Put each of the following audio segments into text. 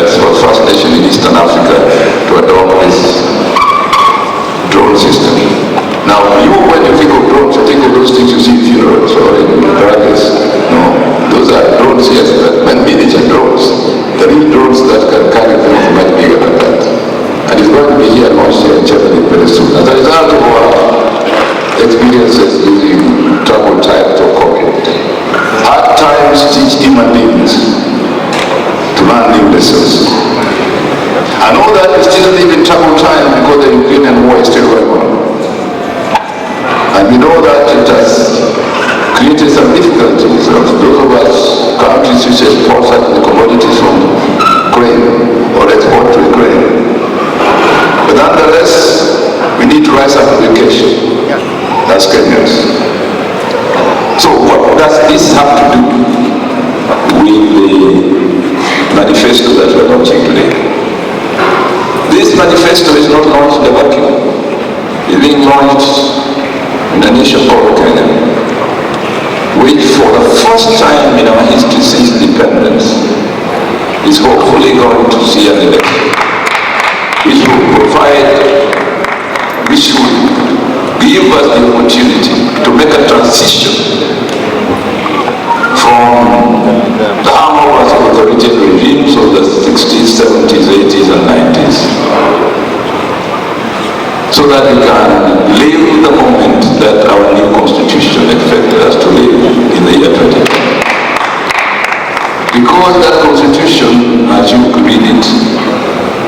that's the first nation in Eastern Africa to adopt this drone system. Now, when you think of drones, you think of those things you see in funerals or in rallies. No, those are drones, yes, but miniature drones. The real drones that can carry things much bigger than that. And it's going to be here in Austria and Germany very soon. As a result of our experiences using troubled times of COVID, hard times teach human beings to learn new lessons. And all that is still in troubled time because the Ukrainian war is still going on. And we know that it has created some difficulties. Those of us, countries which export certain commodities from Ukraine or export to Ukraine. But nonetheless, we need to rise up education as Kenyans. So what does this have to do with the manifesto that we are launching today? This manifesto is not launched in a vacuum. It's being launched in a nation called Kenya, which for the first time in our history since independence is hopefully going to see an election, which will give us the opportunity to make a transition from the hangovers of authoritarian regimes of the 60s, 70s, 80s, and 90s, so that we can live the moment that our new constitution expected us to live in the year 2020. Because that constitution, as you read it,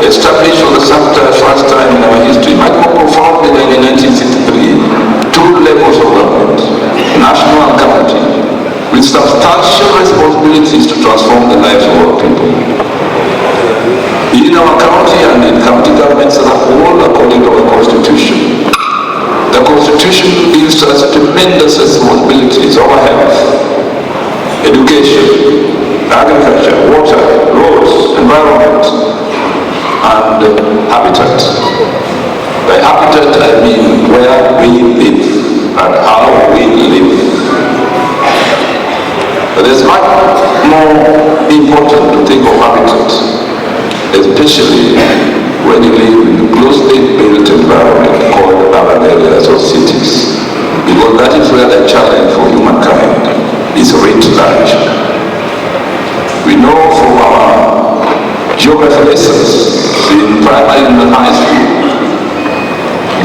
established for the first time in our history, much more profoundly than in 1963, two levels of government, national and county, with substantial responsibilities to transform the lives of our people. In our county and in county governments as a whole, according to our constitution, the constitution gives us tremendous responsibilities over health, education, agriculture, water, roads, environment, and habitat. By habitat I mean where we live and how we live. But there's much more important to think of habitat, especially when you live in a closely built environment called urban areas or cities, because that is where the challenge for humankind is writ large. We know from our geography lessons in primary and high school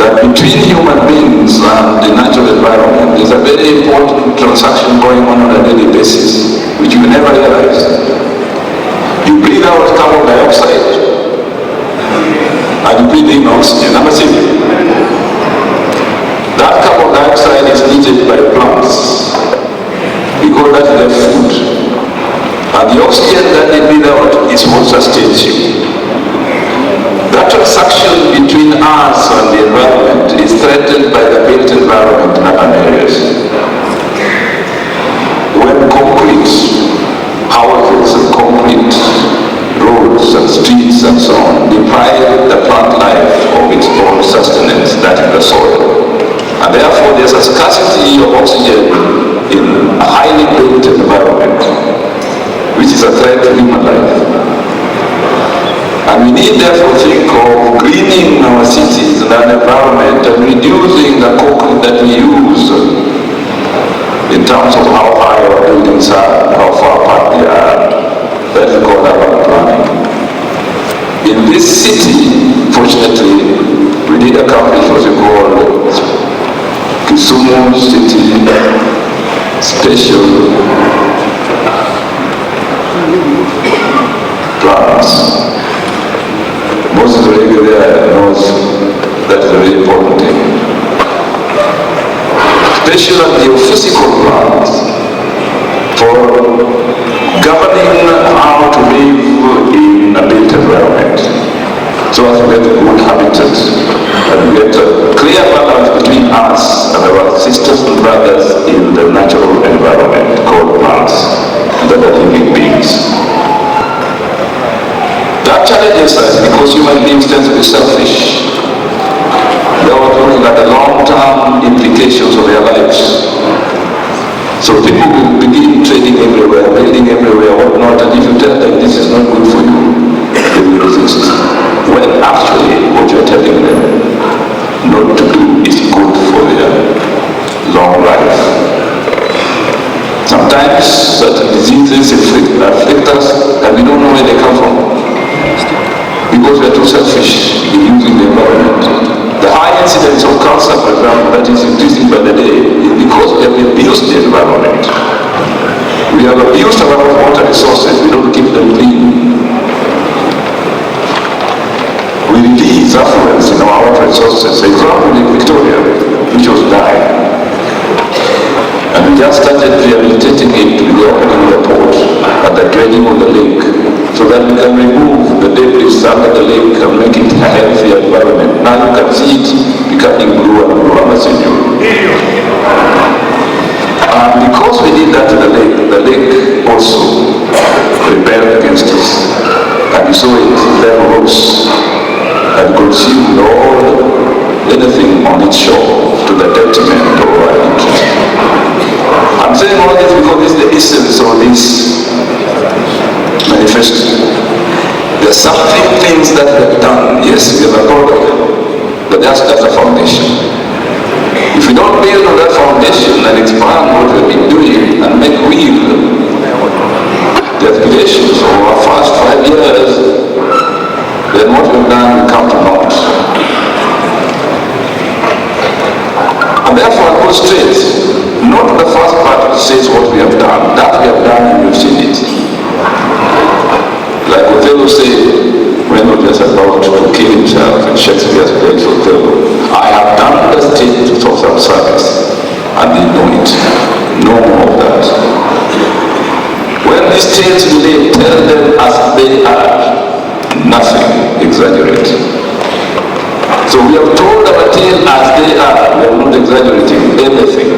that between human beings and the natural environment there's a very important transaction going on a daily basis, which you never realize. You breathe out carbon dioxide and you breathe in oxygen. Number six, that carbon dioxide is needed by plants because that is their food. And the oxygen that they breathe out is what sustains you. That transaction between us and the environment is threatened by the built environment in urban areas. When concrete houses and concrete roads and streets and so on deprive the plant life of its own sustenance, that is the soil. And therefore there's a scarcity of oxygen in a highly built environment, which is a threat to human life. And we need therefore think of greening our cities and our environment and reducing the concrete that we use in terms of how high our buildings are, how far apart they are. That is called urban planning. In this city, fortunately, we did accomplish what we call Kisumu City Special Plans. Most of the people there knows that is a very important thing. Especially the physical plans for governing how to live in a built environment, so as to get good habitat and get a clear balance between us and our sisters and brothers in the natural environment called plants and other living beings. That challenges us because human beings tend to be selfish. They are looking at the long-term implications of their lives. So people will begin trading everywhere, building everywhere, whatnot, and if you tell them this is not good for you, diseases afflict us, and we don't know where they come from. Because we are too selfish in using the environment. The high incidence of cancer, for example, that is increasing by the day, is because we have abused the environment. We have abused our water resources, we don't keep them clean. We release affluence in our water resources. For example, in Victoria, which was dying. And we just started rehabilitating it with the opening of the port and the draining of the lake, so that we can remove the debris under the lake and make it a healthy environment. Now you can see it becoming blue and blue. And because we did that to the lake also rebelled against us. And you saw it then rose and consumed anything on its shore to the detriment of our interest. I'm saying all this because this is the essence of this manifesto. There are some things that we have done. Yes, we have a product, but that's a foundation. If we don't build on that foundation and expand what we've been doing and make real the aspirations of our first 5 years, then what we've done will come to naught. And therefore I put straight, not the first part which says what we have done. That we have done and you've seen it. Like Othello said when he was about to kill himself in Shakespeare's play Othello, I have done the state of some service and they know it. No more of that. When these tales relate, tell them as they are. Nothing exaggerate. So we have told our tale as they are. We are not exaggerating anything.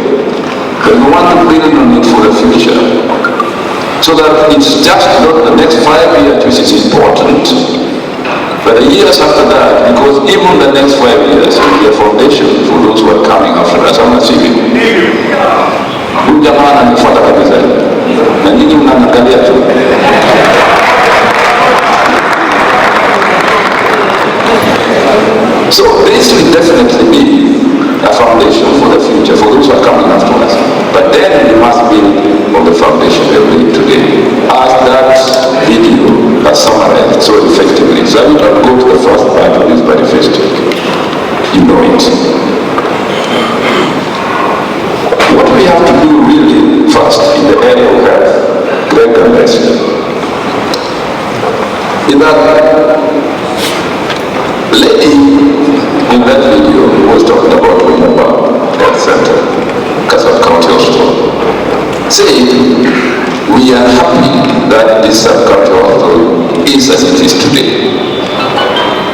But we want to build on it for the future. So that it's just not the next 5 years which is important, but the years after that, because even the next 5 years will be a foundation for those who are coming after us. I'm assuming. Huyu jamaa ananifuata kabisa. Na nyinyi mnaniangalia tu. So this will definitely be a foundation for the future, for those who are coming after us. But then we must build on the foundation we are building today. As that video has summarized so effectively. So I will not go to the first part of this manifesto. You know it. What we have to do really first in the area of health, Greg and Leslie, is that lady in that video was talking about Milimani Health Center, Lakeside County Hospital, saying we are happy that this sub-county hospital is as it is today.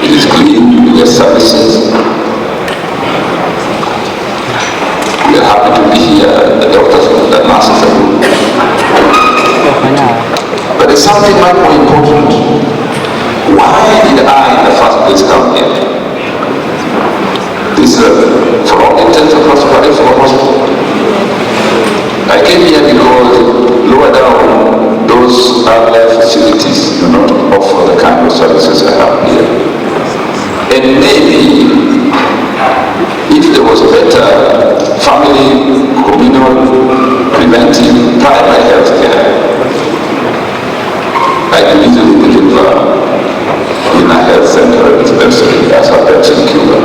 It is clean, we get services. We are happy to be here, the doctors, the nurses are good. But there's something much more important. Why did I in the first place come here? This is for all intents and purposes for a hospital. I came here because lower down those other facilities do not offer the kind of services I have here. And maybe if there was better family, communal, preventive, primary health care, I could easily deliver in a health center and dispensary as a person killer.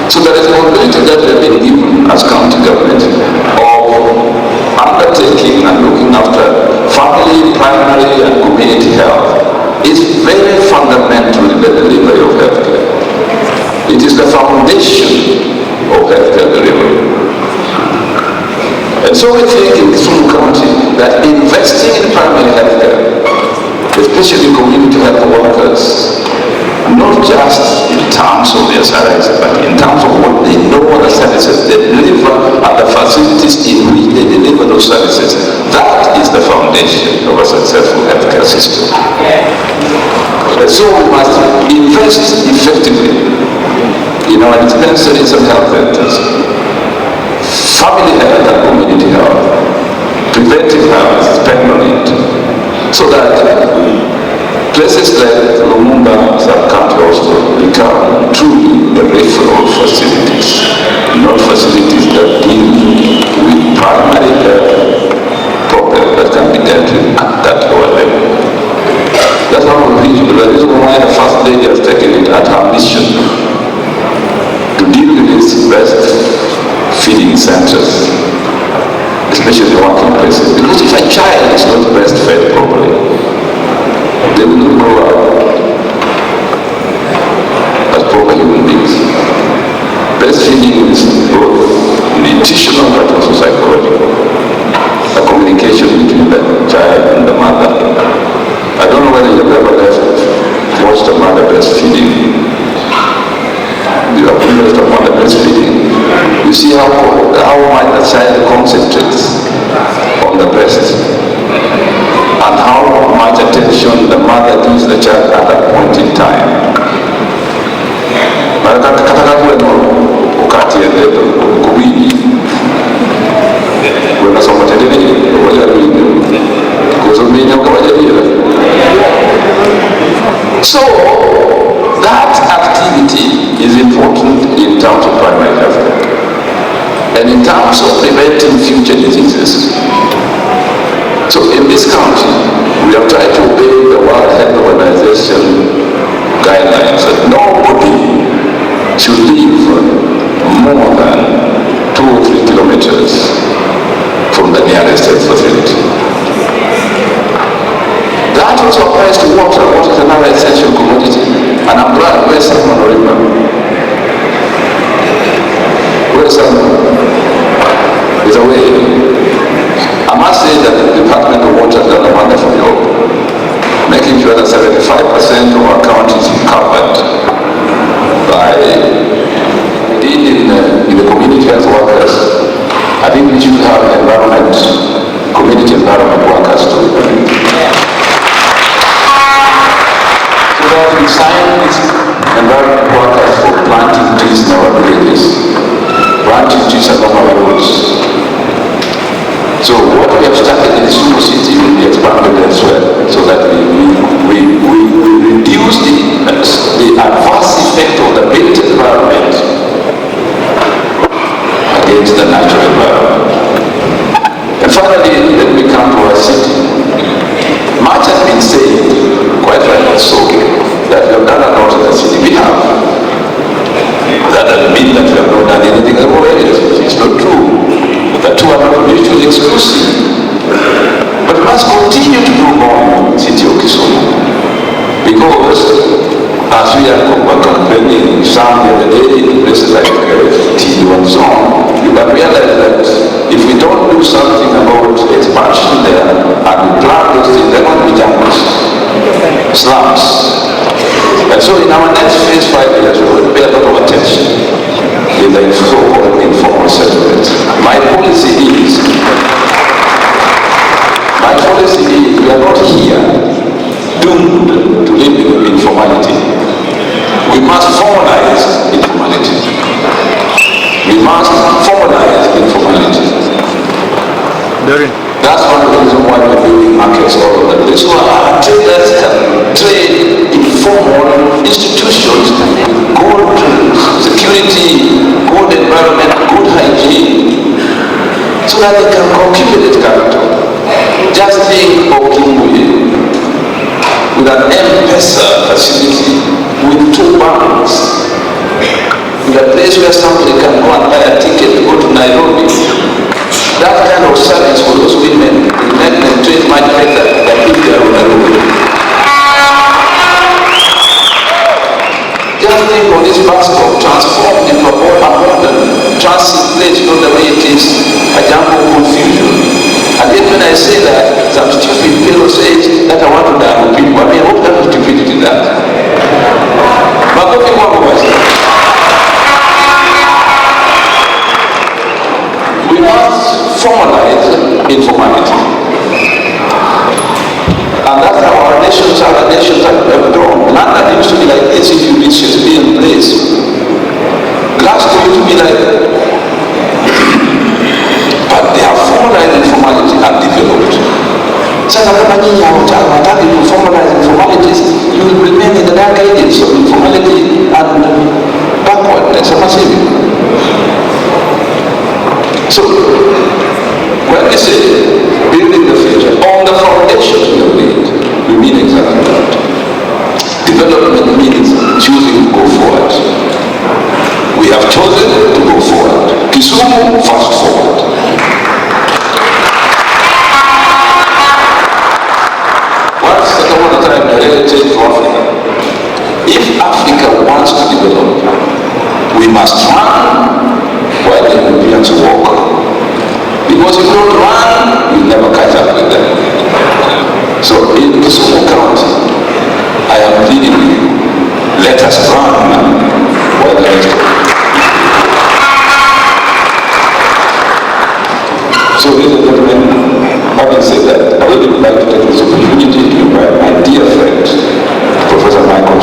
So the responsibility that we have been given as county government of undertaking and looking after family, primary and community health is very fundamental in the delivery of healthcare. It is the foundation of healthcare delivery. And so we think in Kisumu County that investing in primary healthcare, especially community health workers, not just in terms of their salaries, but in terms of what they know, the services they deliver, and the facilities in which they deliver those services. That is the foundation of a successful healthcare system. And so we must invest effectively in our dispensaries and health centers, family health and community health, preventive health, spend on it, so that places like Lumumba Sub-County Hospital become truly the referral facilities, not facilities that deal with primary health problems that can be dealt with at that That's one of the reason why the First Lady has taken it at her mission to deal with these breast feeding centers, especially working places. Because if a child is not breastfed properly, they will not grow up as proper human beings. Breastfeeding is both nutritional but also psychological. A communication between the child and the mother. I don't know whether you've ever watched a mother breastfeeding. You have watched a mother breastfeeding. You see how much the child concentrates on the breast and how much attention the mother gives the child at that point in time. So that activity is important in terms of primary health and in terms of preventing future diseases. So in this country, we have tried to obey the World Health Organization guidelines that nobody should live more than 2 or 3 kilometers from the nearest health facility. That also applies to water. Water is another essential commodity. And I'm glad where's someone river? Where's someone? It's away. I must say that the Department of Water has done a wonderful job, making sure that 75% of our county is covered by in the community health workers. I think we should have community environment workers too. We signed these environment workers for planting trees in our villages, planting trees along our roads. So what we have started in Kisumu City will be expanded elsewhere, so that we reduce the adverse effect of the built environment against the natural environment. And finally, let me come to our city. Much has been said, quite rightly so, that we have done a lot in the city. We have. That doesn't mean that we have not done anything in rural areas. It's not true. The two are not mutually exclusive. But we must continue to do more in the city of Kisumu. Because as we are campaigning some the other day in places like T1 zone, you can realize that if we don't do something about expansion there and we plan those things, they're going to be jungles, slums. And so in our next phase 5 years, we will pay a lot of attention in the so-called informal settlements. My policy is we are not here doomed to live in informality. We must formalize informality. We must formalize informality. That's one of the reasons why we're building markets all over the place. So our traders can trade informal institutions, good security, good environment, good hygiene, so that they can accumulate capital. Just think of Kimbuye with an M-Pesa facility with 2 banks, with a place where somebody can go and buy a ticket to go to Nairobi. That kind of service for those women will make them trade much better than if they are on the road. Just think of this bus stop transformed into a modern transit place, not the way it is, a jumble confusion. And then when I say that, some stupid fellow says that I want to die with people. I mean, what kind of stupidity is that? But what people want to we must formalize informality. And that's how our nations have grown. London used to be like this if you reach Shakespearean place. Glasgow used to be like that. But they have formalized informality and developed. Sasa kama nyinyi hawataki to formalize informalities, development means choosing to go forward. We have chosen to go forward. Kisumu, fast forward. Once upon a time, I really changed to Africa. If Africa wants to develop, we must run while the Europeans walk. Because if you don't run, you'll never catch up with them. So in Kisumu County, I am pleading with you, let us run while the rest of So ladies and gentlemen, having said that, I would like to take this opportunity to invite my dear friend, Professor Michael